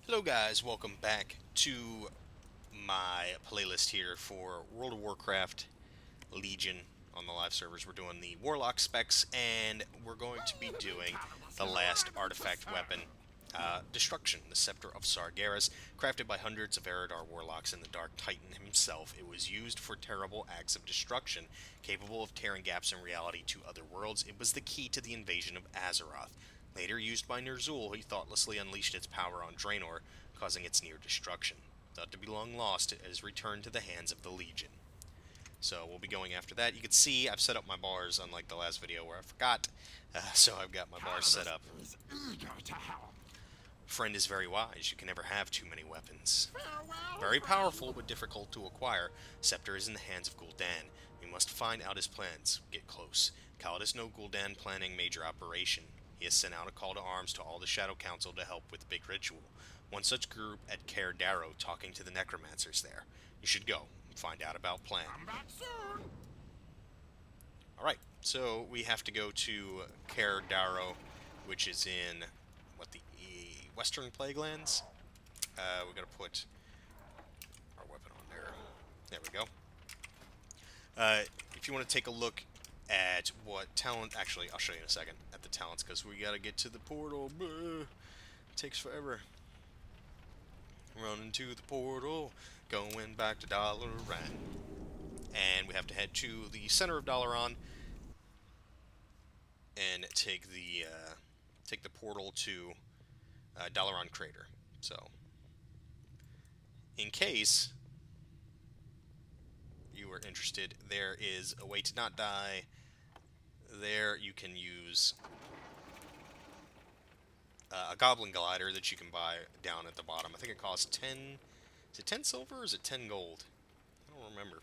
Hello guys, welcome back to my playlist here for World of Warcraft Legion on the live servers. We're doing the Warlock specs, and we're going to be doing the last artifact weapon, Destruction, the Scepter of Sargeras, crafted by hundreds of Eridar Warlocks and the Dark Titan himself. It was used for terrible acts of destruction, capable of tearing gaps in reality to other worlds. It was the key to the invasion of Azeroth. Later used by Ner'zhul, he thoughtlessly unleashed its power on Draenor, causing its near destruction. Thought to be long lost, it has returned to the hands of the Legion. So we'll be going after that. You can see I've set up my bars, unlike the last video where I forgot. So I've got my bars set up. Friend is very wise. You can never have too many weapons. Very powerful, but difficult to acquire. Scepter is in the hands of Gul'dan. We must find out his plans. Get close. Kaladas know Gul'dan planning major operation. He has sent out a call to arms to all the Shadow Council to help with the big ritual. One such group at Caer Darrow talking to the necromancers there. You should go and find out about plan. Come back soon. Alright, so we have to go to Caer Darrow, which is in, what, the Western Plaguelands? We gotta put our weapon on there. There we go. If you want to take a look at what talent... Actually, I'll show you in a second at the talents, because we gotta get to the portal. It takes forever. Running to the portal, going back to Dalaran. And we have to head to the center of Dalaran and take the portal to Dalaran Crater. So, in case you are interested, there is a way to not die. There you can use a Goblin Glider that you can buy down at the bottom. I think it costs 10... Is it 10 silver or is it 10 gold? I don't remember.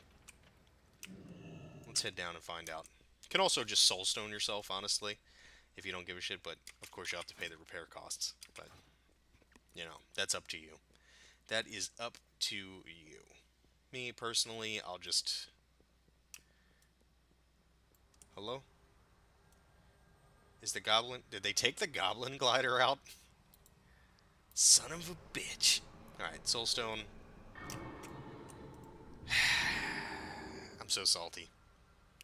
Let's head down and find out. You can also just soulstone yourself, honestly, if you don't give a shit, but of course you'll have to pay the repair costs. But, you know, that's up to you. That is up to you. Me, personally, I'll just... Hello? Is the goblin... Did they take the Goblin Glider out? Son of a bitch. Alright, soulstone. I'm so salty.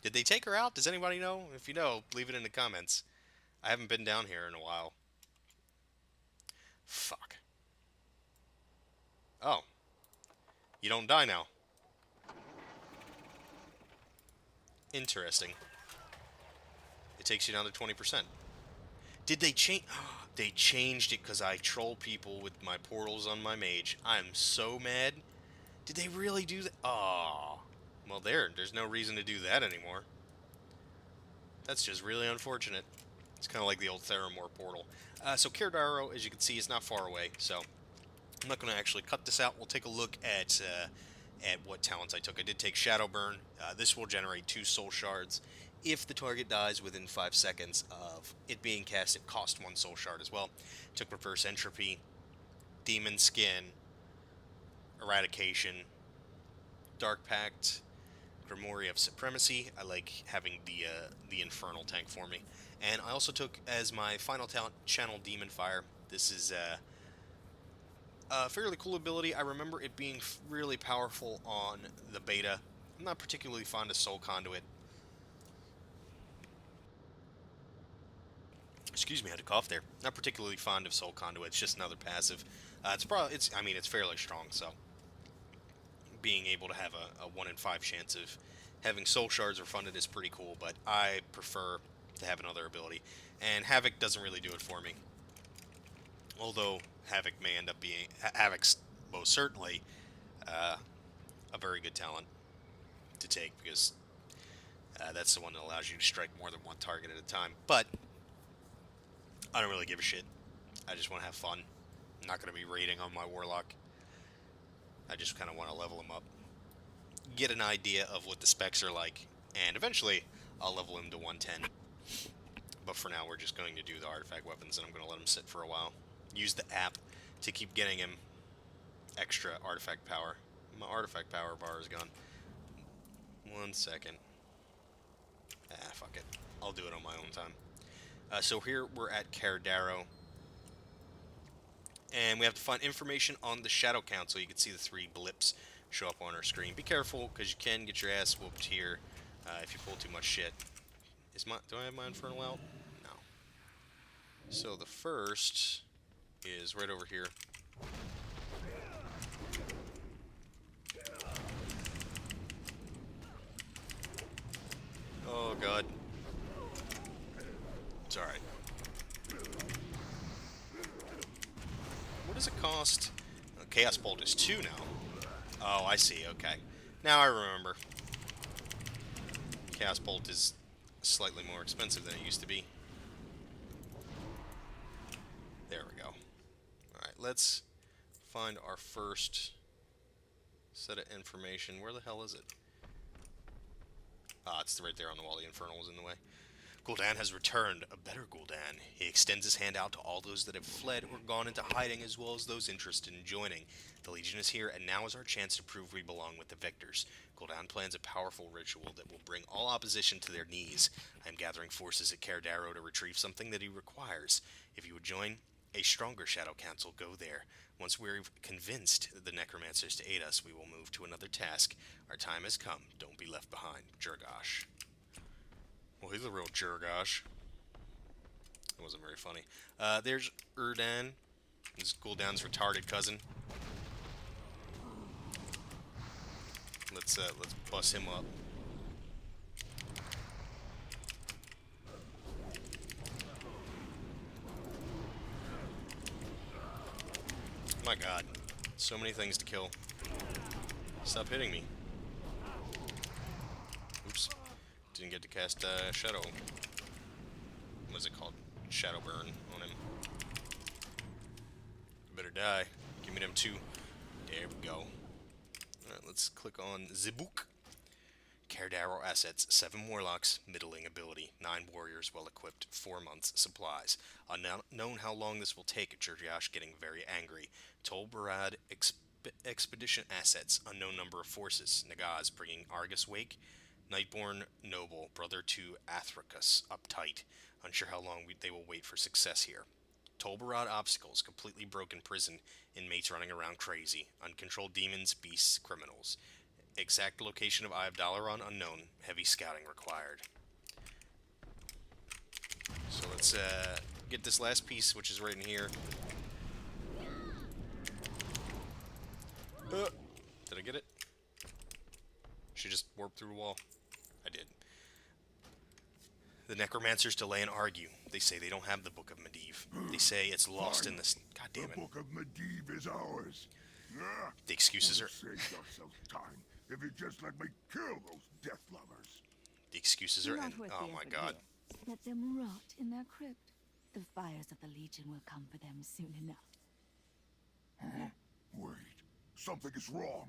Did they take her out? Does anybody know? If you know, leave it in the comments. I haven't been down here in a while. Fuck. Oh. You don't die now. Interesting. It takes you down to 20%. Did they change... They changed it because I troll people with my portals on my mage. I'm so mad. Did they really do that? Oh. Well, there's no reason to do that anymore. That's just really unfortunate. It's kind of like the old Theramore portal. So Caer Darrow, as you can see, is not far away, so I'm not going to actually cut this out. We'll take a look at what talents I took. I did take Shadowburn. This will generate 2 soul shards. If the target dies within 5 seconds of it being cast, it costs 1 soul shard as well. Took Reverse Entropy, Demon Skin, Eradication, Dark Pact, Grimoire of Supremacy. I like having the Infernal tank for me. And I also took as my final talent Channel Demon Fire. This is a fairly cool ability. I remember it being really powerful on the beta. I'm not particularly fond of Soul Conduit. Excuse me, I had to cough there. Not particularly fond of Soul Conduit. It's just another passive. I mean, it's fairly strong, so being able to have a 1 in 5 chance of having soul shards refunded is pretty cool, but I prefer to have another ability. And Havoc doesn't really do it for me. Although Havoc may end up being... Havoc's most certainly a very good talent to take, because that's the one that allows you to strike more than one target at a time. But I don't really give a shit. I just want to have fun. I'm not going to be raiding on my Warlock. I just kind of want to level him up. Get an idea of what the specs are like, and eventually I'll level him to 110. But for now, we're just going to do the artifact weapons, and I'm going to let him sit for a while. Use the app to keep getting him extra artifact power. My artifact power bar is gone. 1 second. Ah, fuck it. I'll do it on my own time. So here we're at Caer Darrow. And we have to find information on the Shadow Council. You can see the 3 blips show up on our screen. Be careful, because you can get your ass whooped here if you pull too much shit. Do I have my Infernal out? No. So the first is right over here. Oh god. It's alright. What does it cost? Chaos Bolt is 2 now. Oh, I see, okay. Now I remember. Chaos Bolt is slightly more expensive than it used to be. There we go. Alright, let's find our first set of information. Where the hell is it? Ah, it's right there on the wall. The Infernal was in the way. Gul'dan has returned, a better Gul'dan. He extends his hand out to all those that have fled or gone into hiding, as well as those interested in joining. The Legion is here, and now is our chance to prove we belong with the victors. Gul'dan plans a powerful ritual that will bring all opposition to their knees. I am gathering forces at Caer Darrow to retrieve something that he requires. If you would join a stronger Shadow Council, go there. Once we've convinced the Necromancers to aid us, we will move to another task. Our time has come. Don't be left behind. Jurgosh. Well, he's a real Jurgosh. That wasn't very funny. There's Erdan. This is Gul'dan's retarded cousin. Let's bust him up. My god. So many things to kill. Stop hitting me. Oops. Didn't get to cast Shadow. What is it called? Shadow Burn on him. Better die. Give me them 2. There we go. Alright, let's click on the book. Caer Darrow assets, 7 warlocks, middling ability, 9 warriors well equipped, 4 months supplies. Unknown how long this will take, Jurgosh getting very angry. Tol Barad expedition assets, unknown number of forces. Nagaz bringing Argus Wake. Nightborn noble, brother to Athracus, uptight. Unsure how long they will wait for success here. Tol Barad obstacles, completely broken prison, inmates running around crazy. Uncontrolled demons, beasts, criminals. Exact location of Eye of Dalaran unknown. Heavy scouting required. So let's get this last piece, which is right in here. Did I get it? She just warped through the wall. I did. The Necromancers delay and argue. They say they don't have the Book of Medivh. They say it's lost in this. God damn it. The Book of Medivh is ours. The excuses are. Save ourselves time if you just let me kill those death lovers. The excuses are. Oh my god. Let them rot in their crypt. The fires of the Legion will come for them soon enough. Huh? Wait, something is wrong.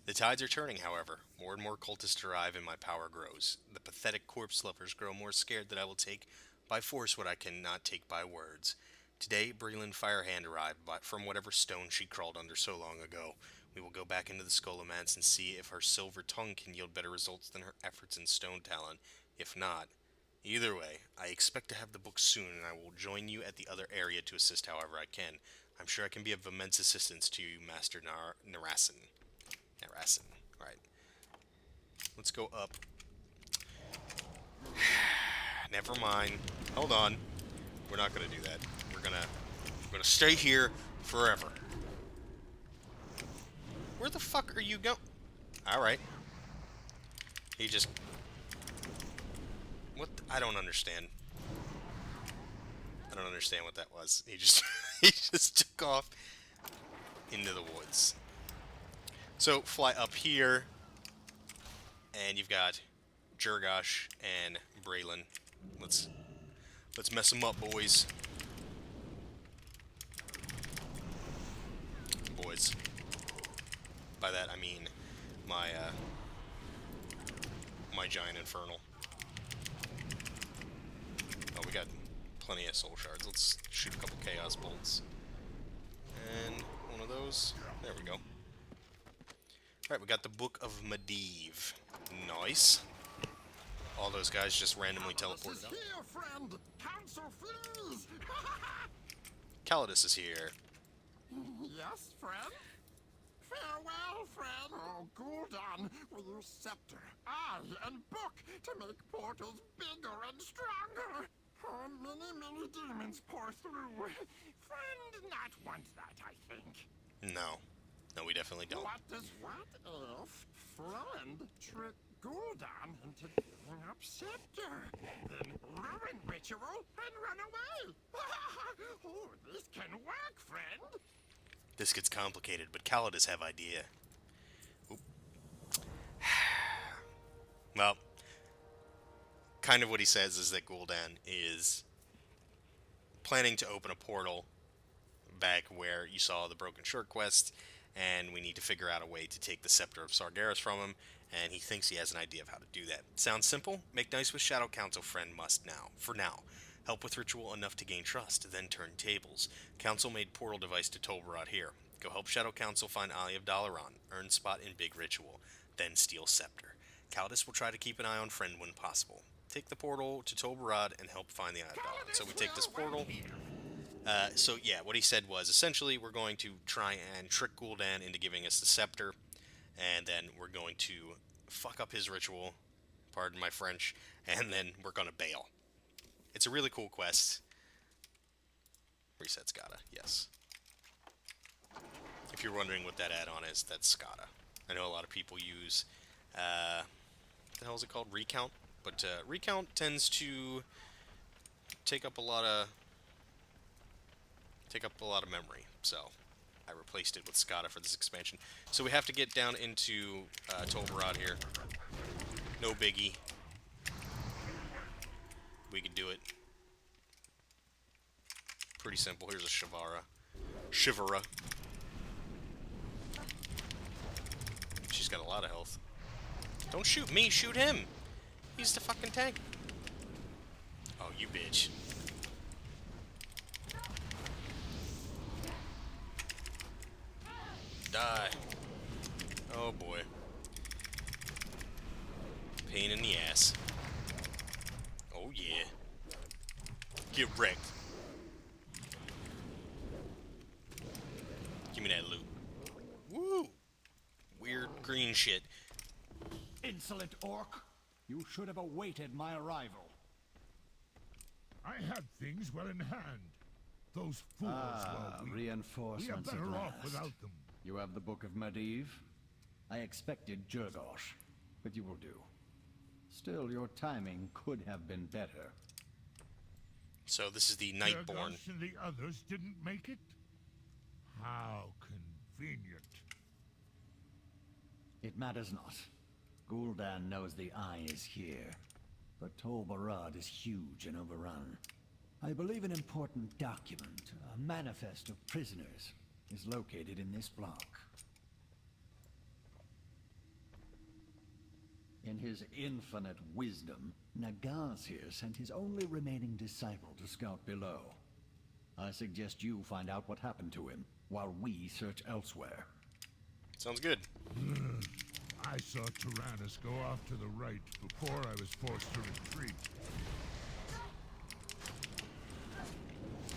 The tides are turning, however. More and more cultists arrive and my power grows. The pathetic corpse lovers grow more scared that I will take by force what I cannot take by words. Today, Breland Firehand arrived from whatever stone she crawled under so long ago. We will go back into the Scholomance and see if her silver tongue can yield better results than her efforts in Stone Talon. If not, either way, I expect to have the book soon, and I will join you at the other area to assist however I can. I'm sure I can be of immense assistance to you, Master Narasin. Right. Let's go up. Never mind. Hold on. We're not gonna do that. We're gonna stay here forever. Where the fuck are you going? Alright. He just... What? I don't understand. I don't understand what that was. He just... he just took off into the woods. So, fly up here, and you've got Jurgosh and Breland. Let's mess them up, boys. Boys. By that, I mean my giant infernal. Oh, we got plenty of soul shards. Let's shoot a couple chaos bolts. And one of those. There we go. Alright, we got the Book of Medivh. Nice. all those guys just randomly teleported out. Here, friend. Council flees. Calidus is here. Yes, friend? Farewell, friend. Oh, Gul'dan, will use Scepter, Eye, and Book to make portals bigger and stronger. Oh, many demons pour through. Friend, not want that, I think. No. No, we definitely don't. What if friend trick Gul'dan into giving up Scepter, then ruin ritual and run away? Oh, this can work, friend. This gets complicated, but Calidus have idea. Oop. Well, kind of what he says is that Gul'dan is planning to open a portal back where you saw the Broken Shirt quest, and we need to figure out a way to take the Scepter of Sargeras from him, and he thinks he has an idea of how to do that. Sounds simple? Make nice with Shadow Council friend must now. For now. Help with ritual enough to gain trust, then turn tables. Council made portal device to Tolbarad here. Go help Shadow Council find Eye of Dalaran, earn spot in big ritual, then steal Scepter. Calidus will try to keep an eye on friend when possible. Take the portal to Tolbarad and help find the Eye of Dalaran. So we take this portal. So yeah, what he said was, essentially, we're going to try and trick Gul'dan into giving us the Scepter, and then we're going to fuck up his ritual, pardon my French, and then we're going to bail. It's a really cool quest. Reset Skada, yes. If you're wondering what that add-on is, that's Skada. I know a lot of people use, what the hell is it called? Recount? But Recount tends to take up a lot of memory, so I replaced it with Skada for this expansion. So we have to get down into Tolbarad here. No biggie. We can do it. Pretty simple. Here's a Shivara. She's got a lot of health. Don't shoot me, shoot him! He's the fucking tank. Oh, you bitch. Die. Oh boy. Pain in the ass. Oh yeah. Get wrecked. Give me that loot. Woo! Weird green shit. Insolent orc! You should have awaited my arrival. I had things well in hand. Those fools were weak. We are Reinforcements at better off last. without them. You have the Book of Medivh? I expected Jurgosh, but you will do. Still, your timing could have been better. So this is the Nightborn. Sargeras and the others didn't make it? How convenient. It matters not. Gul'dan knows the Eye is here, but Tolbarad is huge and overrun. I believe an important document, a manifest of prisoners, is located in this block. In his infinite wisdom, Nagaz here sent his only remaining disciple to scout below. I suggest you find out what happened to him, while we search elsewhere. Sounds good. I saw Tyrannus go off to the right before I was forced to retreat.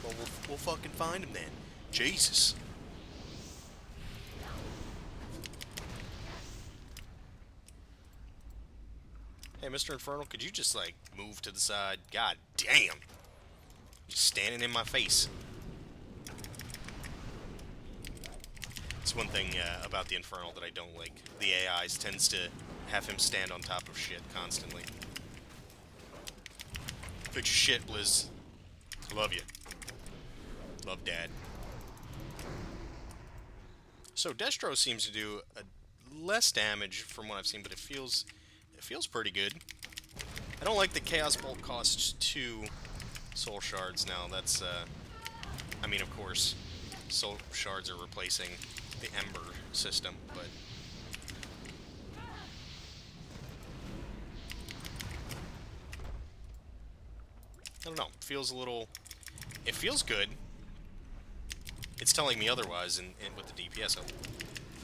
Well, we'll fucking find him then. Jesus. Hey, Mr. Infernal, could you just, like, move to the side? God damn. Just standing in my face. It's one thing about the Infernal that I don't like. The AIs tends to have him stand on top of shit constantly. Fix your shit, Blizz. Love you. Love Dad. So Destro seems to do less damage from what I've seen, but it feels pretty good. I don't like the Chaos Bolt costs 2 soul shards now. That's I mean, of course, soul shards are replacing the Ember system, but I don't know. It feels a little. It feels good. It's telling me otherwise with the DPS of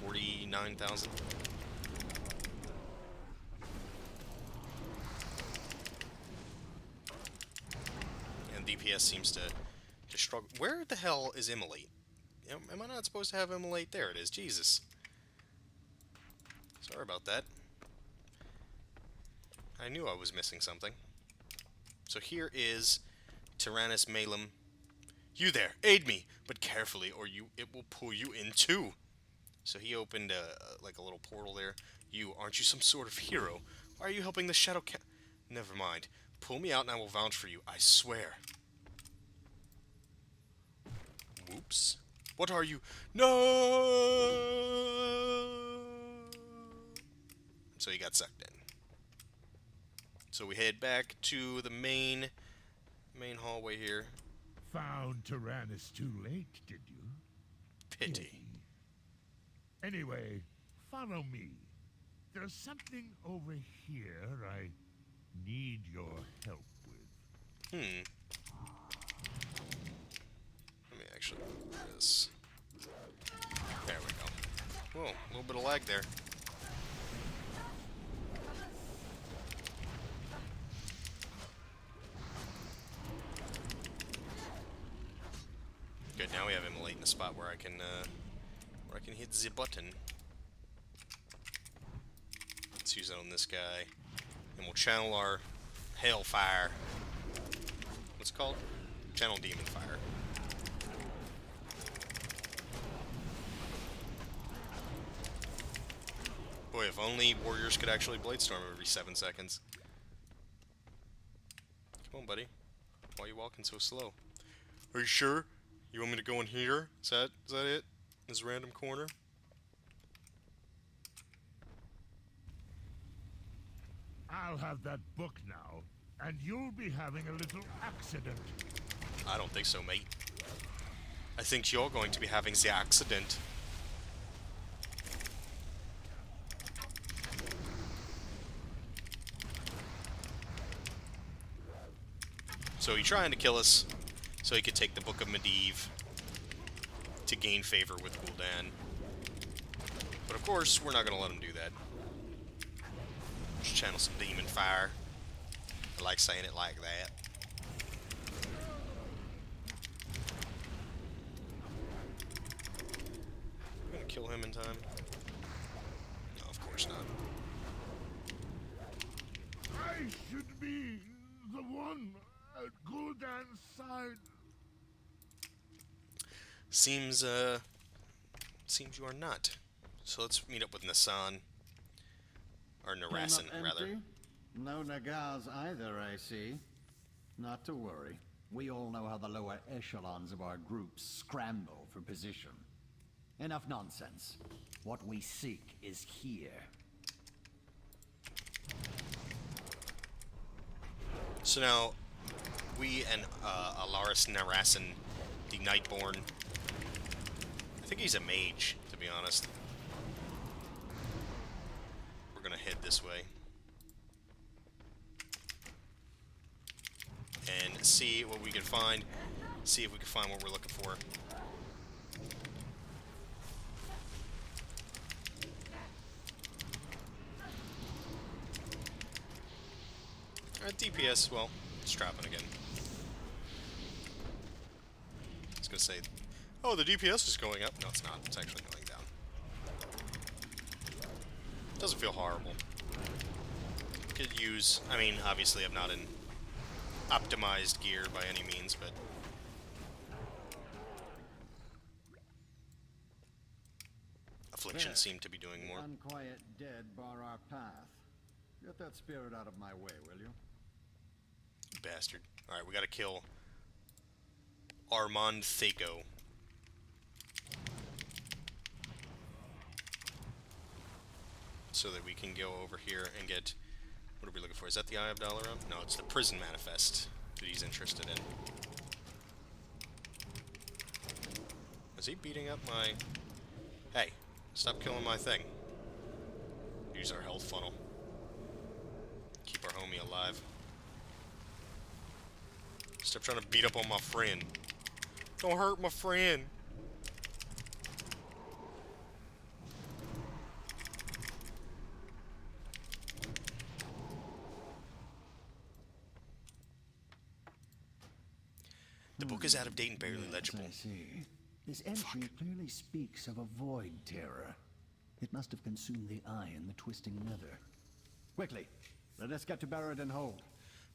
49,000. DPS seems to struggle. Where the hell is Immolate? Am I not supposed to have Immolate? There it is. Jesus. Sorry about that. I knew I was missing something. So here is Tyrannus Malum. You there, aid me, but carefully, or it will pull you in too. So he opened like a little portal there. You, aren't you some sort of hero? Why are you helping the Shadow Cat? Never mind. Pull me out and I will vouch for you, I swear. Whoops. What are you? No! So he got sucked in. So we head back to the main hallway here. Found Tyrannus too late, did you? Pity. Anyway, follow me. There's something over here I need your help with. Let me actually do this. There we go. Whoa, a little bit of lag there. Good, now we have Immolate in a spot where I can hit the button. Let's use it on this guy. And we'll channel our Hailfire. What's it called? Channel Demon Fire. Boy, if only warriors could actually Bladestorm every 7 seconds. Come on, buddy. Why are you walking so slow? Are you sure? You want me to go in here? Is that it? This random corner? I'll have that book now, and you'll be having a little accident. I don't think so, mate. I think you're going to be having the accident. So he's trying to kill us so he could take the Book of Medivh to gain favor with Gul'dan. But of course, we're not going to let him do that. Just channel some demon fire. I like saying it like that. I'm going to kill him in time. No, of course not. I should be the one at Gul'dan's side. Seems you are not. So let's meet up with Nasan. Or Narasan, rather. No Nagars either, I see. Not to worry. We all know how the lower echelons of our groups scramble for position. Enough nonsense. What we seek is here. So now, we and Alaris Narasan, the Nightborn. I think he's a mage, to be honest. We're gonna head this way. And see what we can find. See if we can find what we're looking for. Alright, DPS, well, it's dropping again. I was gonna say, oh, the DPS is going up. No, it's not. It's actually going down. Doesn't feel horrible. Could use, I mean, obviously I'm not in optimized gear by any means, but Affliction seemed to be doing more. Unquiet dead bar our path. Get that spirit out of my way, will you? Bastard. Alright, we gotta kill Armand Thaco. So that we can go over here and get... What are we looking for? Is that the Eye of Dalaran? No, it's the Prison Manifest that he's interested in. Is he beating up my... Hey, stop killing my thing. Use our health funnel. Keep our homie alive. Stop trying to beat up on my friend. Don't hurt my friend. is out of date and barely Yes, legible. I see. This entry clearly speaks of a void terror. It must have consumed the eye and the twisting nether. Quickly, let us get to Barrett Hold.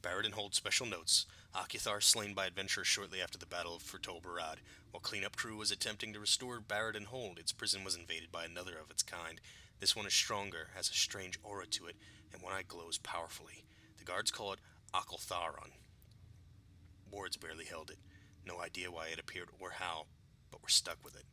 Barrett Hold special notes. Akithar slain by adventurers shortly after the Battle for Tol Barad. While cleanup crew was attempting to restore Barrett Hold, its prison was invaded by another of its kind. This one is stronger, has a strange aura to it, and one eye glows powerfully. The guards call it Akiltharon. Wards barely held it. No idea why it appeared or how, but we're stuck with it.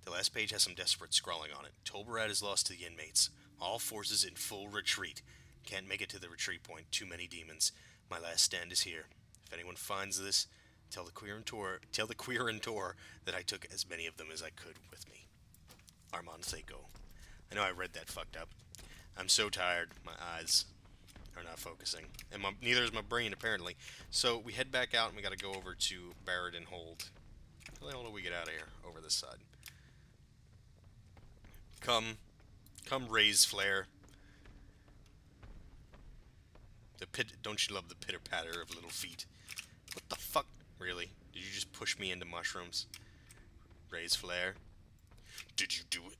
The last page has some desperate scrawling on it. Tol Barad is lost to the inmates. All forces in full retreat. Can't make it to the retreat point. Too many demons. My last stand is here. If anyone finds this, tell the queer and Tor that I took as many of them as I could with me. Armand Seiko. I know I read that fucked up. I'm so tired. My eyes are not focusing. And neither is my brain, apparently. So we head back out and we gotta go over to Barrett Hold. How the hell do we get out of here? Over this side. Come raise flare. Don't you love the pitter-patter of little feet? What the fuck? Really? Did you just push me into mushrooms? Raise flare? Did you do it?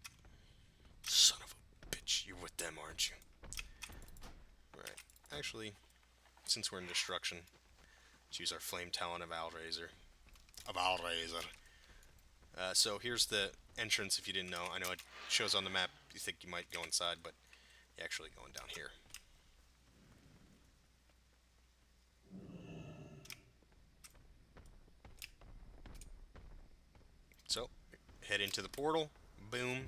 Son of a bitch, you're with them, aren't you? Right. Actually, since we're in destruction, let's use our flame talent of Alraiser. So here's the entrance if you didn't know. I know it shows on the map you think you might go inside, but you're actually going down here. So, head into the portal. Boom.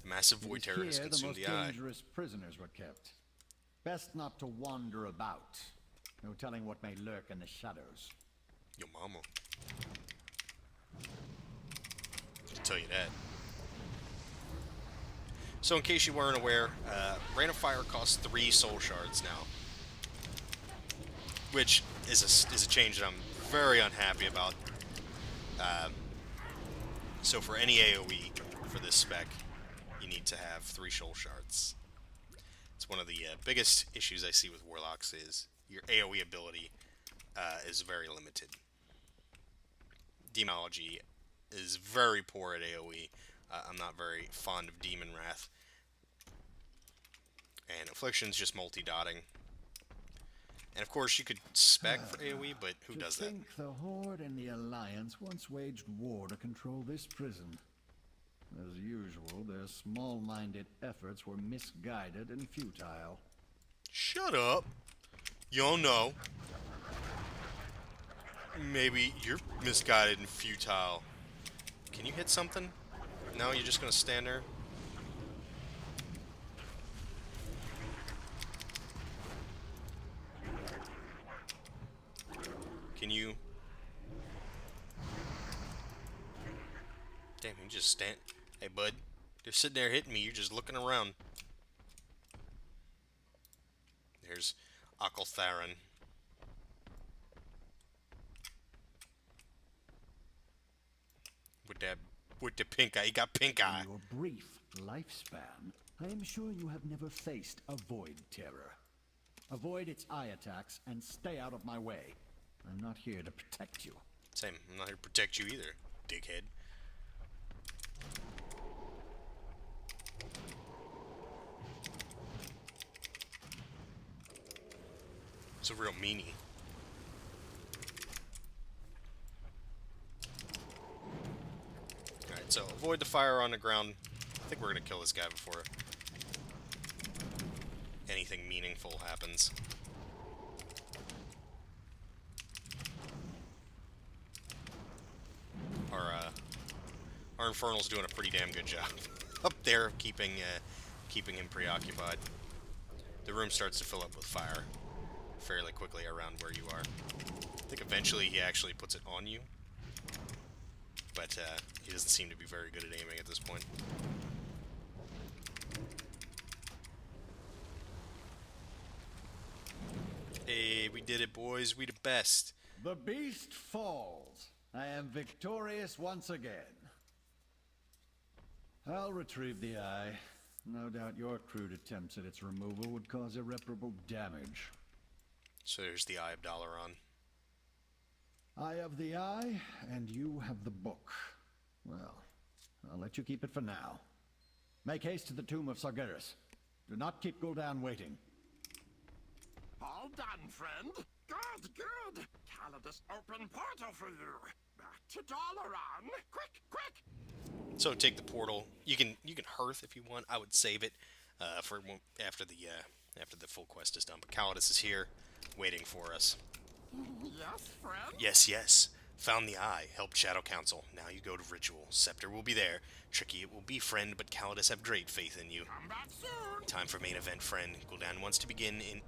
The massive void terror has consumed the eye. The most dangerous prisoners were kept. Best not to wander about. No telling what may lurk in the shadows. Yo mama. I'll tell you that. So in case you weren't aware, Rain of Fire costs 3 soul shards now. Which is a change that I'm very unhappy about. So for any AoE for this spec, you need to have 3 soul shards. It's one of the biggest issues I see with Warlocks is your AoE ability is very limited. Demonology is very poor at AoE. I'm not very fond of Demon Wrath. And Affliction's just multi-dotting. And of course you could spec for AoE, but who does that? I think the Horde and the Alliance once waged war to control this prison. As usual, their small-minded efforts were misguided and futile. Shut up. You don't know. Maybe you're misguided and futile. Can you hit something? No, you're just gonna stand there? Can you... Damn, you just stand... Hey, bud. They're sitting there hitting me. You're just looking around. There's Akiltharon. With the pink eye. He got pink eye. In your brief lifespan, I am sure you have never faced a void terror. Avoid its eye attacks and stay out of my way. I'm not here to protect you. Same. I'm not here to protect you either, dickhead. It's a real meanie. Alright, so avoid the fire on the ground. I think we're gonna kill this guy before anything meaningful happens. Our Infernal's doing a pretty damn good job up there, keeping him preoccupied. The room starts to fill up with fire fairly quickly around where you are. I think eventually he actually puts it on you, but he doesn't seem to be very good at aiming at this point. Hey, we did it, boys. We the best. The beast falls. I am victorious once again. I'll retrieve the eye. No doubt your crude attempts at its removal would cause irreparable damage. So there's the Eye of Dalaran. I have the eye, and you have the book. Well, I'll let you keep it for now. Make haste to the tomb of Sargeras. Do not keep Gul'dan waiting. All done, friend. Good, good. Calidus open portal for you. Back to Dalaran. Quick, quick. So take the portal. You can hearth if you want. I would save it for after the full quest is done. But Calidus is here, waiting for us. Yes, friend? Yes, yes. Found the eye. Helped Shadow Council. Now you go to Ritual. Scepter will be there. Tricky it will be, friend, but Calidus have great faith in you. Come back soon. Time for main event, friend. Gul'dan wants to begin in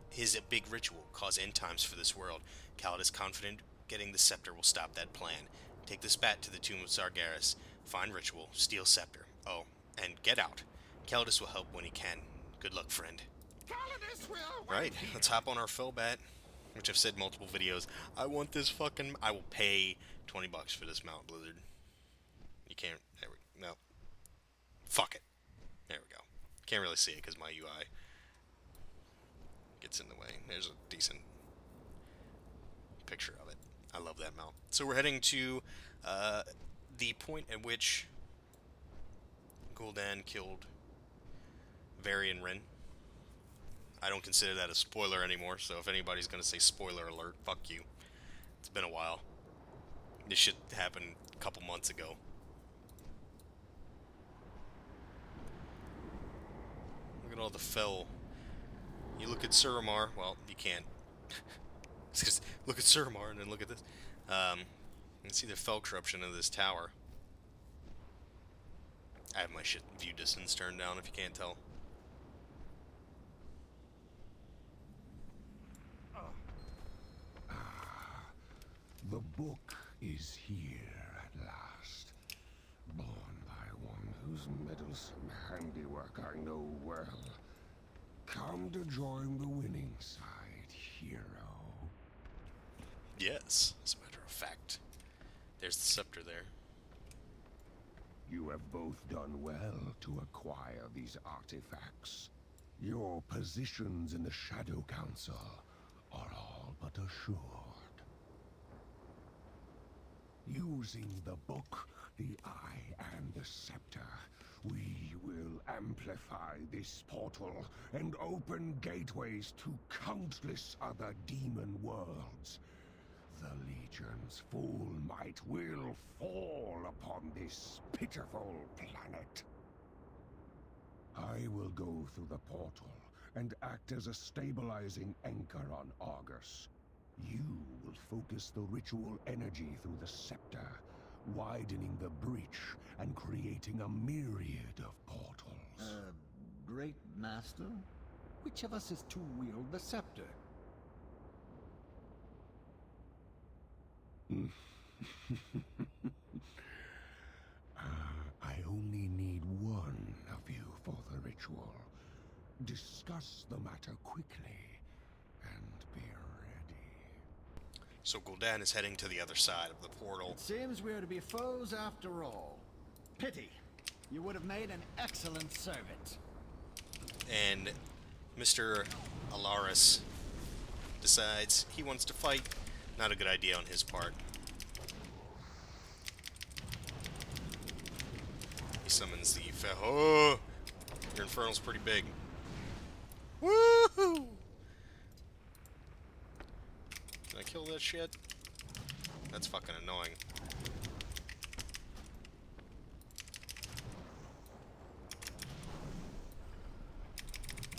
his big ritual, cause end times for this world. Calidus confident getting the scepter will stop that plan. Take this bat to the tomb of Sargeras. Find Ritual. Steal Scepter. Oh, and get out. Calidus will help when he can. Good luck, friend. Calidus will. Right, let's hop on our fell bat, which I've said multiple videos. I want this fucking... I will pay $20 for this mount, Blizzard. You can't... There we... No. Fuck it. There we go. Can't really see it because my UI gets in the way. There's a decent picture of it. I love that mount. So we're heading to the point at which Gul'dan killed Varian Wren. I don't consider that a spoiler anymore, so if anybody's gonna say spoiler alert, fuck you. It's been a while. This shit happened a couple months ago. Look at all the fell. You look at Suramar, well, you can't. It's just look at Suramar and then look at this. You can see the fell corruption of this tower. I have my shit view distance turned down if you can't tell. The book is here at last, born by one whose meddlesome handiwork I know well. Come to join the winning side, hero. Yes, as a matter of fact. There's the scepter there. You have both done well to acquire these artifacts. Your positions in the Shadow Council are all but assured. Using the book, the eye, and the scepter, we will amplify this portal and open gateways to countless other demon worlds. The Legion's full might will fall upon this pitiful planet. I will go through the portal and act as a stabilizing anchor on Argus. You will focus the ritual energy through the scepter, widening the breach and creating a myriad of portals. Great Master? Which of us is to wield the scepter? I only need one of you for the ritual. Discuss the matter quickly and be ready. So Gul'dan is heading to the other side of the portal. It seems we are to be foes after all. Pity. You would have made an excellent servant. And Mr. Alaris decides he wants to fight. Not a good idea on his part. He summons the Oh! Your Infernal's pretty big. Woohoo! Can I kill that shit? That's fucking annoying.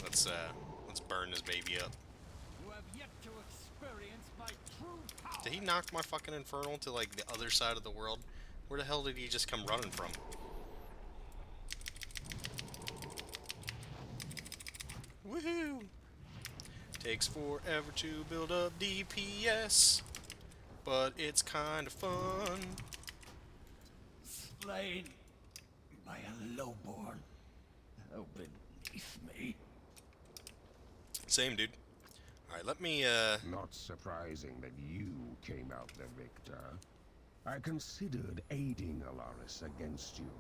Let's burn this baby up. You have yet to experience my true power. Did he knock my fucking Infernal to, like, the other side of the world? Where the hell did he just come running from? Woohoo! Takes forever to build up DPS, but it's kind of fun. Slain by a lowborn. How beneath me. Same, dude. Alright, let me, Not surprising that you came out the victor. I considered aiding Alaris against you,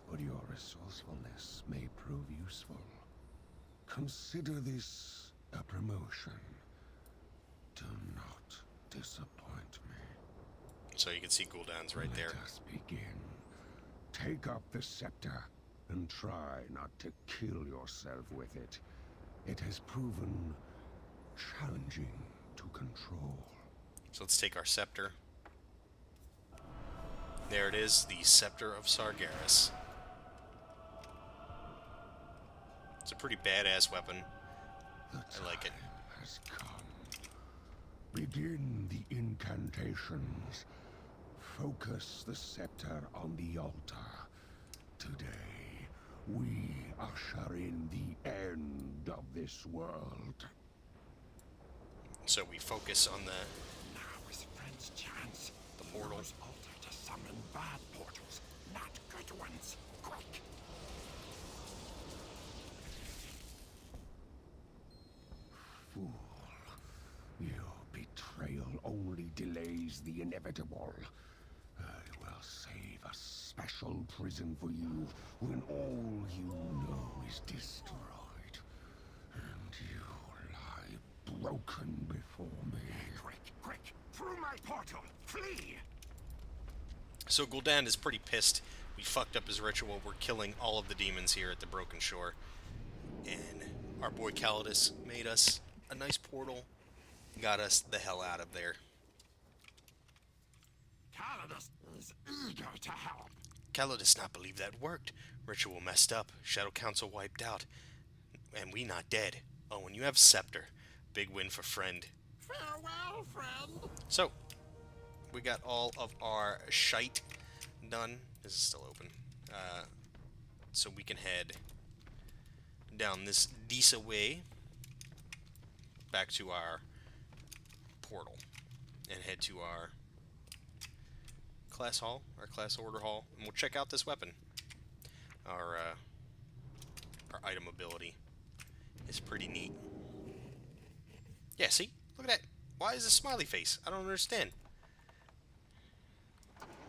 but your resourcefulness may prove useful. Consider this a promotion. Do not disappoint me. So you can see Gul'dan's right there. Let us begin. Take up the scepter and try not to kill yourself with it. It has proven challenging to control. So let's take our scepter. There it is, the Scepter of Sargeras. It's a pretty badass weapon. I like it. Has come. Begin the incantations. Focus the scepter on the altar. Today, we usher in the end of this world. So we focus on the Now is friend's chance. portal. Use altar to summon bad portals, not good ones. Quick! Fool. Your betrayal only delays the inevitable. I will save a special prison for you when all you know is destroyed. And you lie broken before me. Quick! Through my portal! Flee! So Gul'dan is pretty pissed. We fucked up his ritual. We're killing all of the demons here at the Broken Shore. And our boy Calidus made us a nice portal. Got us the hell out of there. Calidus is eager to help. Calidus not believe that worked. Ritual messed up. Shadow Council wiped out. And we not dead. Oh, and you have Scepter. Big win for friend. Farewell, friend! So, we got all of our shite done. This is still open. So we can head down this decent way back to our portal and head to our class hall, our class order hall, and we'll check out this weapon. Our item ability is pretty neat. Yeah, see? Look at that. Why is a smiley face? I don't understand.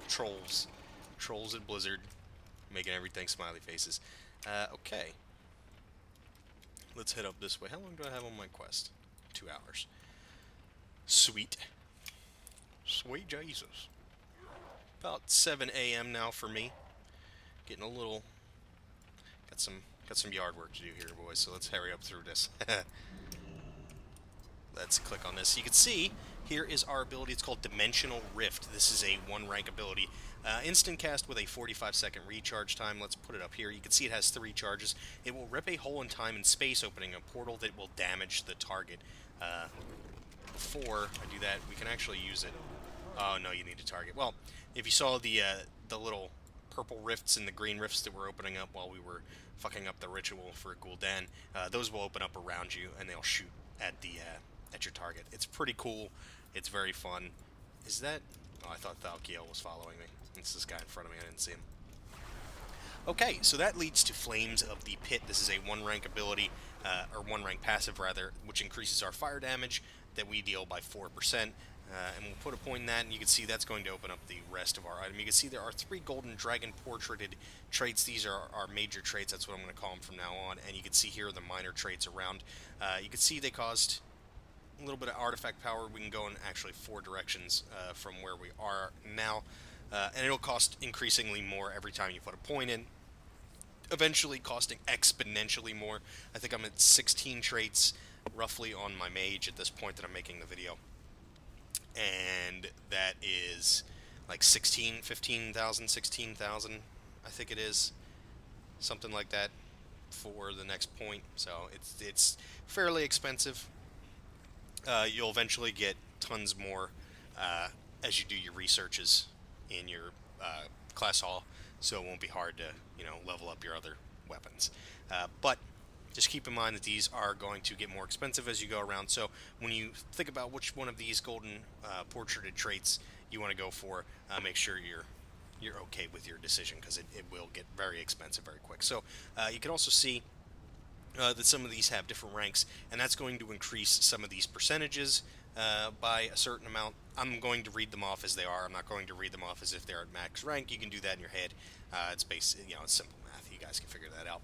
Trolls. Trolls at Blizzard. Making everything smiley faces. Okay. Let's head up this way. How long do I have on my quest? 2 hours. Sweet. Sweet Jesus. About 7 a.m. now for me. Getting a little... Got some yard work to do here, boys, so let's hurry up through this. Let's click on this. You can see, here is our ability. It's called Dimensional Rift. This is a 1-rank ability. Instant cast with a 45-second recharge time. Let's put it up here. You can see it has 3 charges. It will rip a hole in time and space, opening a portal that will damage the target. Before I do that, we can actually use it. Oh, no, you need to target. Well, if you saw the little purple rifts and the green rifts that were opening up while we were fucking up the ritual for Gul'dan, those will open up around you, and they'll shoot at the at your target. It's pretty cool. It's very fun. Is that... Oh, I thought Thalkiel was following me. It's this guy in front of me. I didn't see him. Okay, so that leads to Flames of the Pit. This is a 1-rank ability, or 1-rank passive, rather, which increases our fire damage that we deal by 4%. And we'll put a point in that, and you can see that's going to open up the rest of our item. You can see there are 3 golden dragon portraited traits. These are our major traits. That's what I'm going to call them from now on. And you can see here the minor traits around. You can see they cost a little bit of artifact power. We can go in actually 4 directions from where we are now. And it'll cost increasingly more every time you put a point in. Eventually costing exponentially more. I think I'm at 16 traits roughly on my mage at this point that I'm making the video. And that is like 15,000, 16,000, I think it is. Something like that for the next point. So it's fairly expensive. You'll eventually get tons more as you do your researches in your class hall, so it won't be hard to, level up your other weapons. But just keep in mind that these are going to get more expensive as you go around, so when you think about which one of these golden portraited traits you want to go for, make sure you're okay with your decision, because it will get very expensive very quick. So you can also see that some of these have different ranks, and that's going to increase some of these percentages by a certain amount. I'm going to read them off as they are. I'm not going to read them off as if they're at max rank. You can do that in your head. It's it's simple math. You guys can figure that out.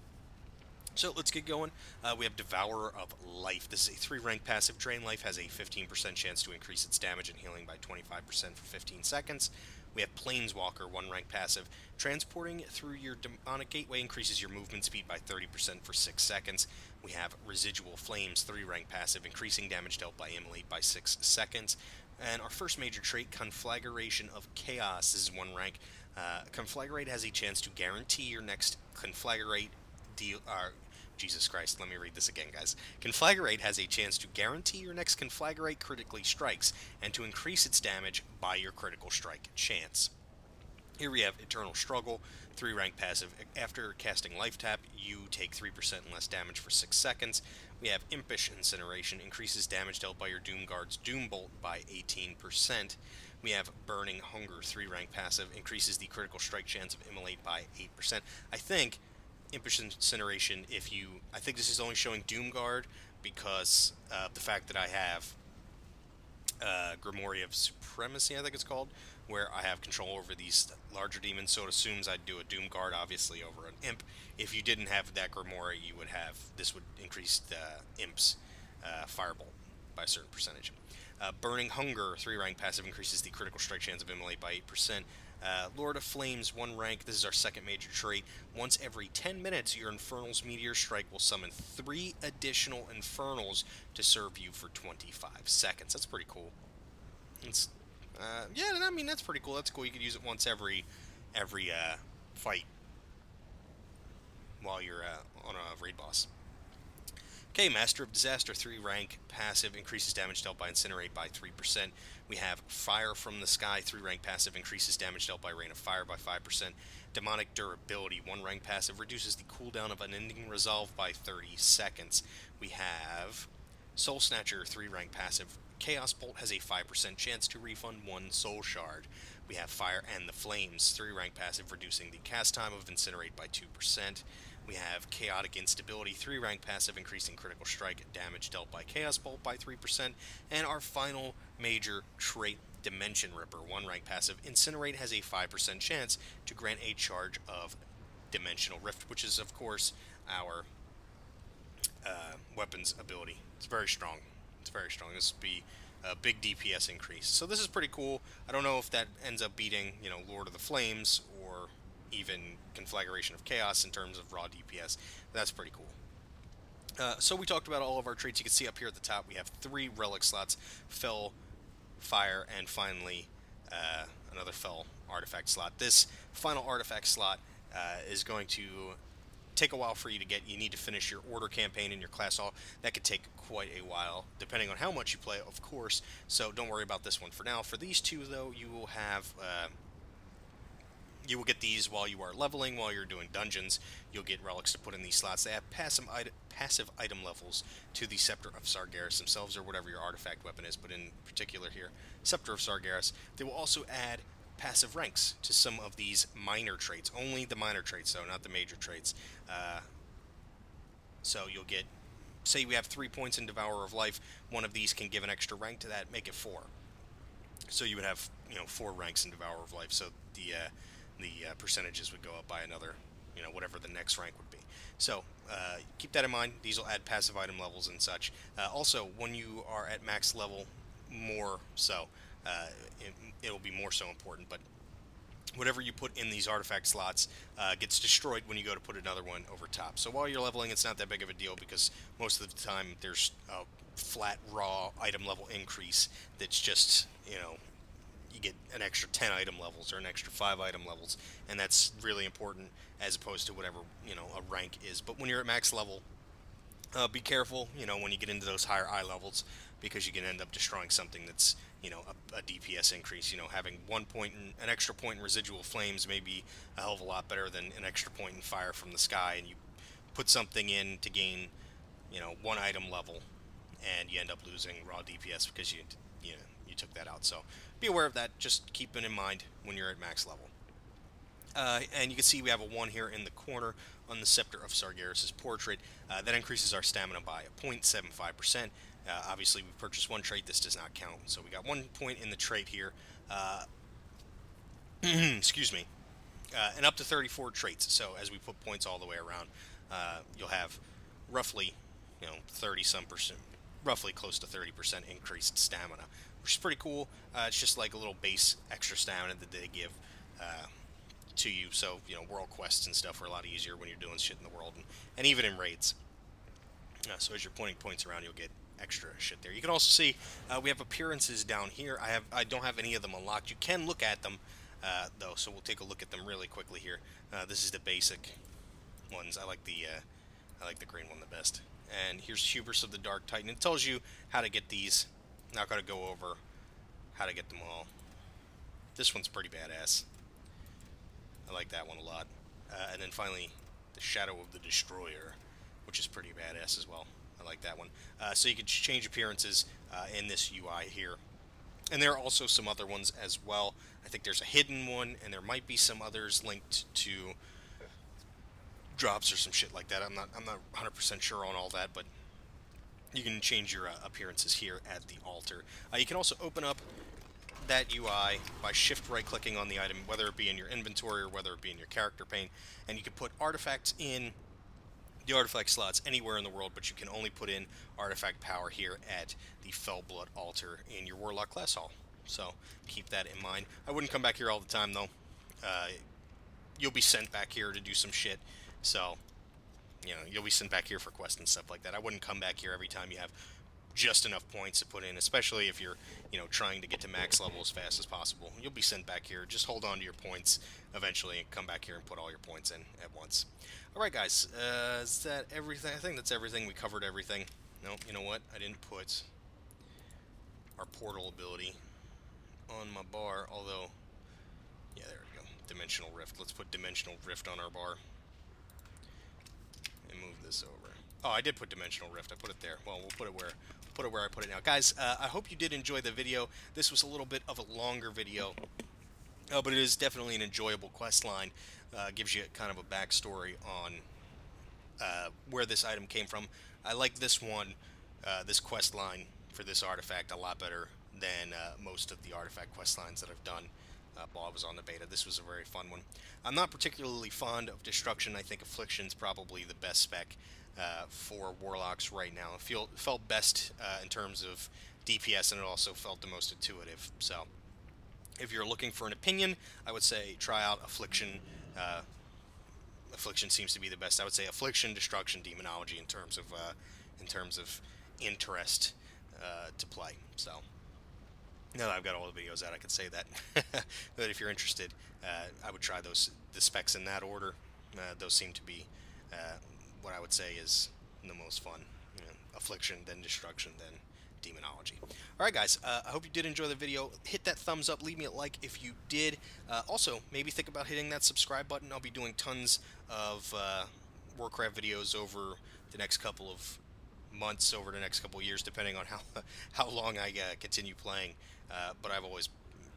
So let's get going. We have Devourer of Life. This is a 3-rank passive. Drain Life has a 15% chance to increase its damage and healing by 25% for 15 seconds. We have Planeswalker, 1-rank passive. Transporting through your demonic gateway increases your movement speed by 30% for 6 seconds. We have Residual Flames, 3-rank passive, increasing damage dealt by Immolate by 6 seconds. And our first major trait, Conflagration of Chaos. This is 1 rank. Conflagrate has a chance to guarantee your next Conflagrate deal. Jesus Christ, let me read this again, guys. Conflagrate has a chance to guarantee your next Conflagrate critically strikes, and to increase its damage by your critical strike chance. Here we have Eternal Struggle, 3-rank passive. After casting Life Tap, you take 3% less damage for 6 seconds. We have Impish Incineration, increases damage dealt by your Doom Guard's Doom Bolt by 18%. We have Burning Hunger, 3-rank passive, increases the critical strike chance of Immolate by 8%. I think Impish Incineration, I think this is only showing Doomguard because of the fact that I have Grimoire of Supremacy, I think it's called, where I have control over these larger demons, so it assumes I'd do a Doomguard, obviously, over an Imp. If you didn't have that Grimoire, this would increase the Imp's Firebolt by a certain percentage. Burning Hunger, 3-rank passive, increases the critical strike chance of Immolate by 8%. Lord of Flames, 1 rank. This is our second major trait. Once every 10 minutes, your Infernal's Meteor Strike will summon 3 additional Infernals to serve you for 25 seconds. That's pretty cool. Yeah, I mean, that's pretty cool. That's cool. You could use it once every fight while you're on a raid boss. Okay, Master of Disaster, 3-rank passive, increases damage dealt by Incinerate by 3%. We have Fire from the Sky, 3-rank passive, increases damage dealt by Rain of Fire by 5%. Demonic Durability, 1-rank passive, reduces the cooldown of Unending Resolve by 30 seconds. We have Soul Snatcher, 3-rank passive. Chaos Bolt has a 5% chance to refund 1 Soul Shard. We have Fire and the Flames, 3-rank passive, reducing the cast time of Incinerate by 2%. We have Chaotic Instability, 3-rank passive, increasing critical strike damage dealt by Chaos Bolt by 3%. And our final major trait, Dimension Ripper, 1-rank passive. Incinerate has a 5% chance to grant a charge of Dimensional Rift, which is, of course, our weapons ability. It's very strong. It's very strong. This would be a big DPS increase. So this is pretty cool. I don't know if that ends up beating, Lord of the Flames or even Conflagration of Chaos in terms of raw DPS. That's pretty cool. So we talked about all of our traits. You can see up here at the top we have 3 relic slots: Fell, Fire, and finally another Fell artifact slot. This final artifact slot is going to take a while for you to get. You need to finish your order campaign in your class hall. That could take quite a while, depending on how much you play, of course. So don't worry about this one for now. For these 2, though, you will have you will get these while you are leveling, while you're doing dungeons. You'll get relics to put in these slots. They have passive item levels to the Scepter of Sargeras themselves, or whatever your artifact weapon is, but in particular here, Scepter of Sargeras. They will also add passive ranks to some of these minor traits. Only the minor traits, though, not the major traits. So you'll get, say we have 3 points in Devourer of Life, one of these can give an extra rank to that, make it 4. So you would have, 4 ranks in Devourer of Life, so the percentages would go up by another, whatever the next rank would be. So keep that in mind. These will add passive item levels and such. Also, when you are at max level, more so, it'll be more so important, but whatever you put in these artifact slots gets destroyed when you go to put another one over top. So while you're leveling, it's not that big of a deal, because most of the time there's a flat raw item level increase that's just, you get an extra 10 item levels or an extra 5 item levels, and that's really important as opposed to whatever, a rank is. But when you're at max level, be careful, when you get into those higher eye levels, because you can end up destroying something that's, a DPS increase. Having an extra point in Residual Flames may be a hell of a lot better than an extra point in Fire from the Sky, and you put something in to gain, 1 item level, and you end up losing raw DPS because you took that out. So be aware of that. Just keep it in mind when you're at max level. And you can see we have a 1 here in the corner on the Scepter of Sargeras' portrait. That increases our stamina by 0.75%. Obviously, we purchased 1 trait. This does not count. So we got 1 point in the trait here. Excuse me. And up to 34 traits. So as we put points all the way around, you'll have roughly, 30 some percent, roughly close to 30% increased stamina, which is pretty cool. It's just like a little base extra stamina that they give to you. So, world quests and stuff are a lot easier when you're doing shit in the world, and even in raids. So as you're pointing points around, you'll get extra shit there. You can also see we have appearances down here. I don't have any of them unlocked. You can look at them though, so we'll take a look at them really quickly here. This is the basic ones. I like the green one the best. And here's Hubris of the Dark Titan. It tells you how to get these. Not going to go over how to get them all. This one's pretty badass. I like that one a lot. And then finally, the Shadow of the Destroyer, which is pretty badass as well. I like that one. So you can change appearances in this UI here. And there are also some other ones as well. I think there's a hidden one, and there might be some others linked to drops or some shit like that. I'm not 100% sure on all that, but you can change your appearances here at the altar. You can also open up that UI by shift right clicking on the item, whether it be in your inventory or whether it be in your character pane, and you can put artifacts in the artifact slots anywhere in the world, but you can only put in artifact power here at the Fellblood altar in your Warlock class hall. So keep that in mind. I wouldn't come back here all the time though. You'll be sent back here to do some shit, so you'll be sent back here for quests and stuff like that. I wouldn't come back here every time you have just enough points to put in, especially if you're trying to get to max level as fast as possible. You'll be sent back here. Just hold on to your points eventually and come back here and put all your points in at once. Alright guys, is that everything? I think that's everything. We covered everything. No, you know what? I didn't put our portal ability on my bar, although, yeah, there we go. Dimensional Rift. Let's put Dimensional Rift on our bar. And move this over. Oh, I did put Dimensional Rift. I put it there. Well, we'll put it where I put it now. Guys, I hope you did enjoy the video. This was a little bit of a longer video, but it is definitely an enjoyable quest line. Gives you kind of a backstory on where this item came from. I like this one, this quest line for this artifact a lot better than most of the artifact quest lines that I've done while I was on the beta. This was a very fun one. I'm not particularly fond of Destruction. I think Affliction's probably the best spec for Warlocks right now. It felt best in terms of DPS, and it also felt the most intuitive. So if you're looking for an opinion, I would say try out Affliction. Affliction seems to be the best. I would say Affliction, Destruction, Demonology in terms of interest to play. So now that I've got all the videos out, I could say that. But if you're interested, I would try the specs in that order. Those seem to be what I would say is the most fun. Affliction, then Destruction, then Demonology. Alright guys, I hope you did enjoy the video. Hit that thumbs up, leave me a like if you did. Also, maybe think about hitting that subscribe button. I'll be doing tons of Warcraft videos over the next couple of months, over the next couple of years, depending on how long I continue playing. But I've always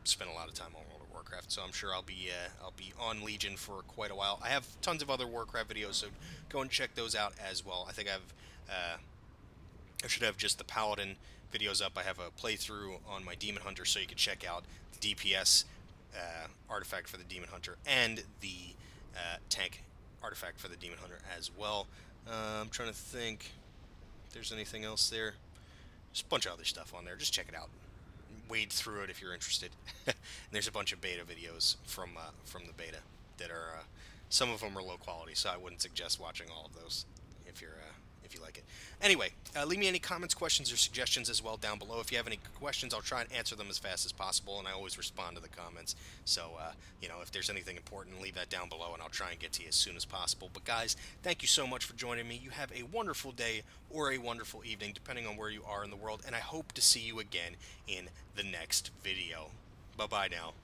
spent a lot of time on World of Warcraft, so I'm sure I'll be on Legion for quite a while. I have tons of other Warcraft videos, so go and check those out as well. I think I should have just the Paladin videos up. I have a playthrough on my Demon Hunter, so you can check out the DPS artifact for the Demon Hunter and the tank artifact for the Demon Hunter as well. I'm trying to think if there's anything else there. Just a bunch of other stuff on there. Just check it out. Wade through it if you're interested. And there's a bunch of beta videos from the beta that are some of them are low quality, so I wouldn't suggest watching all of those if you like it. Anyway, leave me any comments, questions, or suggestions as well down below. If you have any questions, I'll try and answer them as fast as possible, and I always respond to the comments. So, if there's anything important, leave that down below, and I'll try and get to you as soon as possible. But guys, thank you so much for joining me. You have a wonderful day or a wonderful evening, depending on where you are in the world, and I hope to see you again in the next video. Bye-bye now.